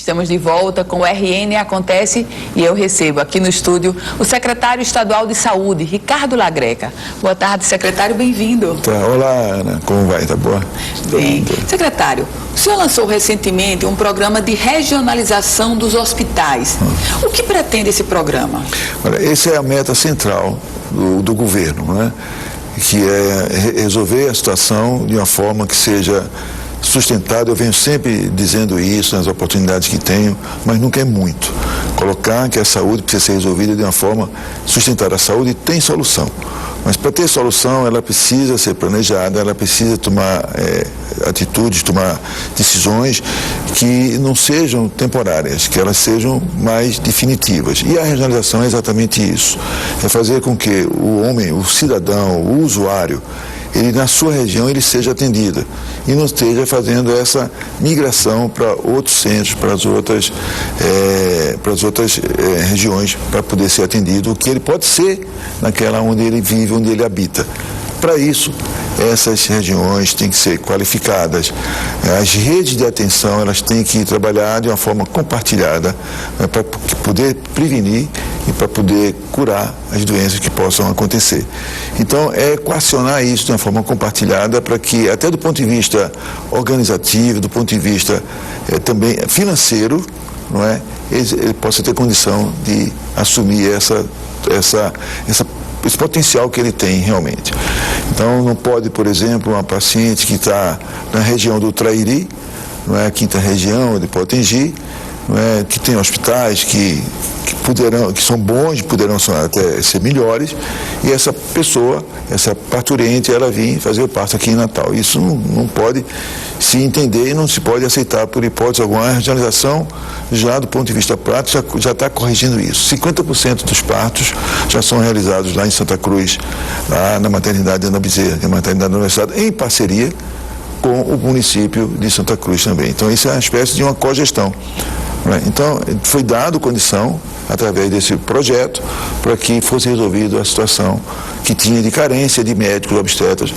Estamos de volta com o RN Acontece e eu recebo aqui no estúdio o secretário estadual de Saúde, Ricardo Lagreca. Boa tarde, secretário, bem-vindo. Tá, olá, Ana, como vai? Tá boa? Bem. Secretário, o senhor lançou recentemente um programa de regionalização dos hospitais. O que pretende esse programa? Olha, essa é a meta central do governo, né? Que é resolver a situação de uma forma que seja sustentável. Eu venho sempre dizendo isso nas oportunidades que tenho, mas nunca é muito. Colocar que a saúde precisa ser resolvida de uma forma sustentável. A saúde tem solução, mas para ter solução ela precisa ser planejada, ela precisa tomar atitudes, tomar decisões que não sejam temporárias, que elas sejam mais definitivas. E a regionalização é exatamente isso. É fazer com que o homem, o cidadão, o usuário, ele na sua região ele seja atendido e não esteja fazendo essa migração para outros centros, para as outras regiões para poder ser atendido, o que ele pode ser naquela onde ele vive, onde ele habita. Para isso, essas regiões têm que ser qualificadas. As redes de atenção, elas têm que trabalhar de uma forma compartilhada, né, para poder prevenir e para poder curar as doenças que possam acontecer. Então, é equacionar isso de uma forma compartilhada para que, até do ponto de vista organizativo, do ponto de vista também financeiro, não é, ele possa ter condição de assumir esse potencial que ele tem realmente. Então, não pode, por exemplo, uma paciente que está na região do Trairi, não é, a quinta região de Potengi, não é, que tem hospitais que são bons, poderão até ser melhores, e essa pessoa, essa parturiente, ela vir fazer o parto aqui em Natal. Isso não pode se entender e não se pode aceitar por hipótese alguma. A regionalização, já do ponto de vista prático, já está corrigindo isso. 50% dos partos já são realizados lá em Santa Cruz, lá na maternidade Ana Bezerra, que é a maternidade da Universidade, em parceria com o município de Santa Cruz também. Então, isso é uma espécie de uma cogestão. Então, foi dado condição, através desse projeto, para que fosse resolvida a situação que tinha de carência de médicos obstetras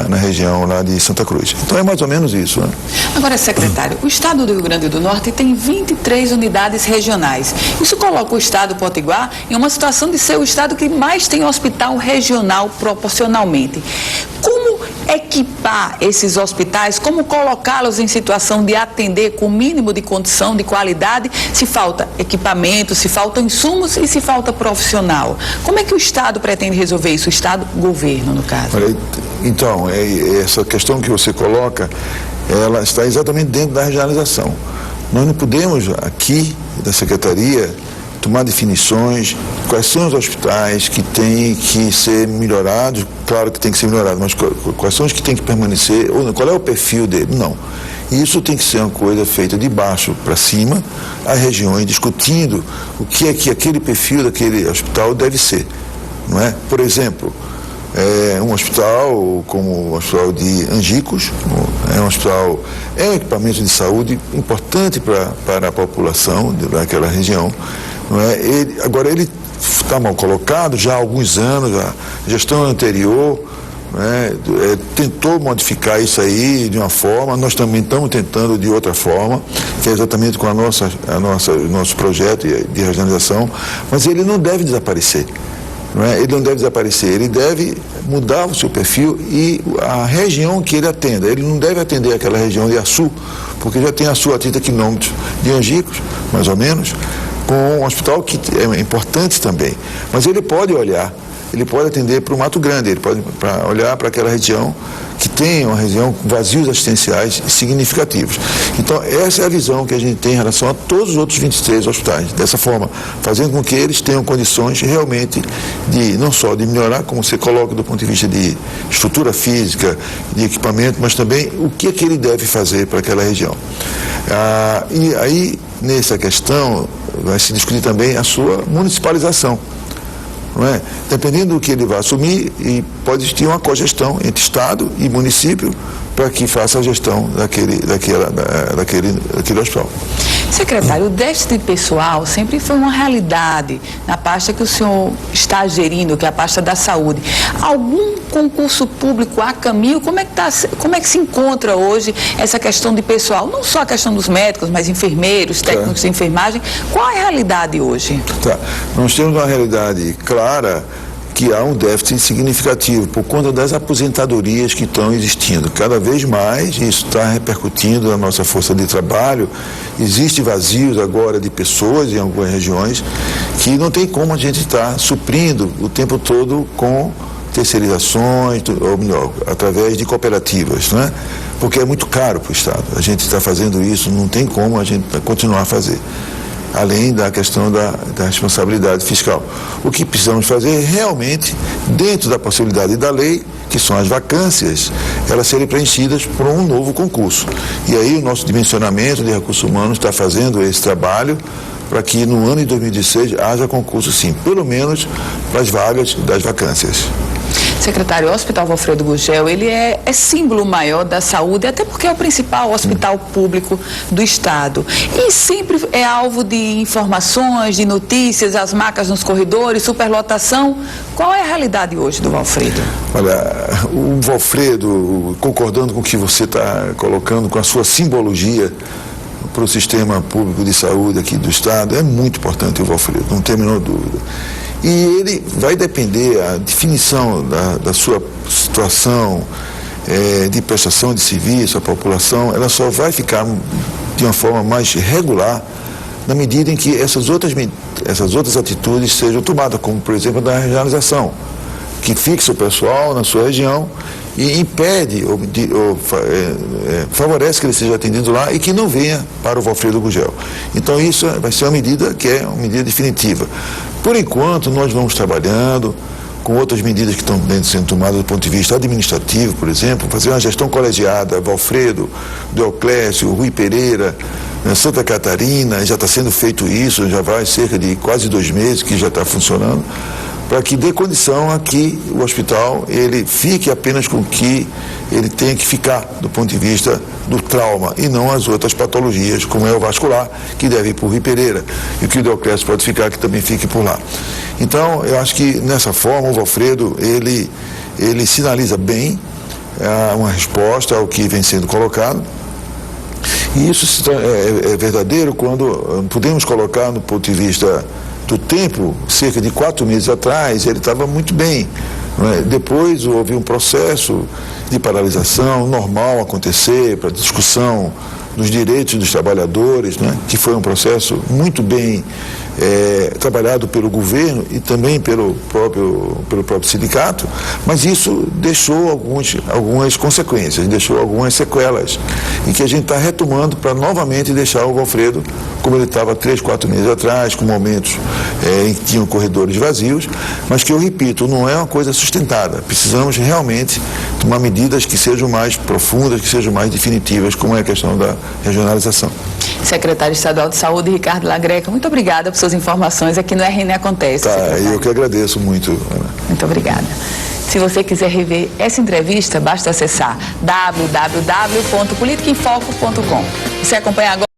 na região lá de Santa Cruz. Então, é mais ou menos isso, né? Agora, secretário, o estado do Rio Grande do Norte tem 23 unidades regionais. Isso coloca o estado potiguar em uma situação de ser o estado que mais tem hospital regional proporcionalmente. Como equipar esses hospitais, como colocá-los em situação de atender com o mínimo de condição, de qualidade, se falta equipamento, se faltam insumos e se falta profissional? Como é que o Estado pretende resolver isso? O Estado, governo, no caso. Então, essa questão que você coloca, ela está exatamente dentro da regionalização. Nós não podemos, aqui, da Secretaria, tomar definições, quais são os hospitais que têm que ser melhorados, claro que tem que ser melhorado, mas quais são os que têm que permanecer, ou qual é o perfil dele? Não. Isso tem que ser uma coisa feita de baixo para cima, as regiões discutindo o que é que aquele perfil daquele hospital deve ser, não é? Por exemplo, um hospital como o Hospital de Angicos, é um equipamento de saúde importante para a população daquela região, não é? Ele está mal colocado já há alguns anos, a gestão anterior, né, tentou modificar isso aí de uma forma, nós também estamos tentando de outra forma, que é exatamente com o nosso projeto de regionalização, mas ele não deve desaparecer. Não é? Ele não deve desaparecer, ele deve mudar o seu perfil e a região que ele atenda. Ele não deve atender aquela região de Açu, porque já tem Açu a 30 quilômetros de Angicos, mais ou menos, com um hospital que é importante também. Mas ele pode olhar, ele pode atender para o Mato Grande, ele pode olhar para aquela região que tem uma região com vazios assistenciais significativos. Então, essa é a visão que a gente tem em relação a todos os outros 23 hospitais. Dessa forma, fazendo com que eles tenham condições realmente de, não só de melhorar, como você coloca do ponto de vista de estrutura física, de equipamento, mas também o que é que ele deve fazer para aquela região. E aí, nessa questão, vai se discutir também a sua municipalização. Não é? Dependendo do que ele vai assumir, e pode existir uma cogestão entre Estado e município para que faça a gestão daquele hospital. Secretário, o déficit pessoal sempre foi uma realidade na pasta que o senhor está gerindo, que é a pasta da saúde. Algum concurso público a caminho? Como é que se encontra hoje essa questão de pessoal? Não só a questão dos médicos, mas enfermeiros, técnicos de enfermagem. Qual é a realidade hoje? Nós temos uma realidade clara que há um déficit significativo por conta das aposentadorias que estão existindo. Cada vez mais isso está repercutindo na nossa força de trabalho. Existem vazios agora de pessoas em algumas regiões que não tem como a gente estar suprindo o tempo todo com terceirizações, ou melhor, através de cooperativas, né? Porque é muito caro para o Estado. A gente está fazendo isso, não tem como a gente continuar a fazer, além da questão da responsabilidade fiscal. O que precisamos fazer é realmente, dentro da possibilidade da lei, que são as vacâncias, elas serem preenchidas por um novo concurso. E aí o nosso dimensionamento de recursos humanos está fazendo esse trabalho para que no ano de 2016 haja concurso sim, pelo menos para as vagas das vacâncias. Secretário, o Hospital Valfredo Gurgel, ele é símbolo maior da saúde, até porque é o principal hospital público do Estado. E sempre é alvo de informações, de notícias, as macas nos corredores, superlotação. Qual é a realidade hoje do Valfredo? Olha, o Valfredo, concordando com o que você está colocando, com a sua simbologia para o sistema público de saúde aqui do Estado, é muito importante o Valfredo, não tem a menor dúvida. E ele vai depender, a definição da sua situação de prestação de serviço à população, ela só vai ficar de uma forma mais regular na medida em que essas outras atitudes sejam tomadas, como por exemplo a da regionalização, que fixa o pessoal na sua região e impede favorece que ele seja atendido lá e que não venha para o Valfredo Gurgel. Então isso vai ser uma medida que é uma medida definitiva. Por enquanto nós vamos trabalhando com outras medidas que estão sendo tomadas do ponto de vista administrativo, por exemplo, fazer uma gestão colegiada, Valfredo, Deoclésio, Rui Pereira, Santa Catarina, já está sendo feito isso, já vai cerca de quase 2 meses que já está funcionando, para que dê condição a que o hospital ele fique apenas com o que ele tem que ficar do ponto de vista do trauma e não as outras patologias, como é o vascular, que deve ir por Rui Pereira, e o que o Deoclésio pode ficar, que também fique por lá. Então, eu acho que nessa forma o Valfredo, ele sinaliza bem uma resposta ao que vem sendo colocado. E isso é verdadeiro quando podemos colocar no ponto de vista do tempo, cerca de 4 meses atrás, ele estava muito bem. Depois houve um processo de paralisação normal acontecer para discussão dos direitos dos trabalhadores, que foi um processo muito bem trabalhado pelo governo e também pelo próprio sindicato, mas isso deixou algumas consequências, deixou algumas sequelas, e que a gente está retomando para novamente deixar o Valfredo como ele estava 3, 4 meses atrás, com momentos em que tinham corredores vazios, mas que eu repito, não é uma coisa sustentada. Precisamos realmente tomar medidas que sejam mais profundas, que sejam mais definitivas, como é a questão da regionalização. Secretário Estadual de Saúde, Ricardo Lagreca, muito obrigada por suas informações aqui no RN Acontece. Eu que agradeço muito, Ana. Muito obrigada. Se você quiser rever essa entrevista, basta acessar www.politicaemfoco.com. Você acompanha agora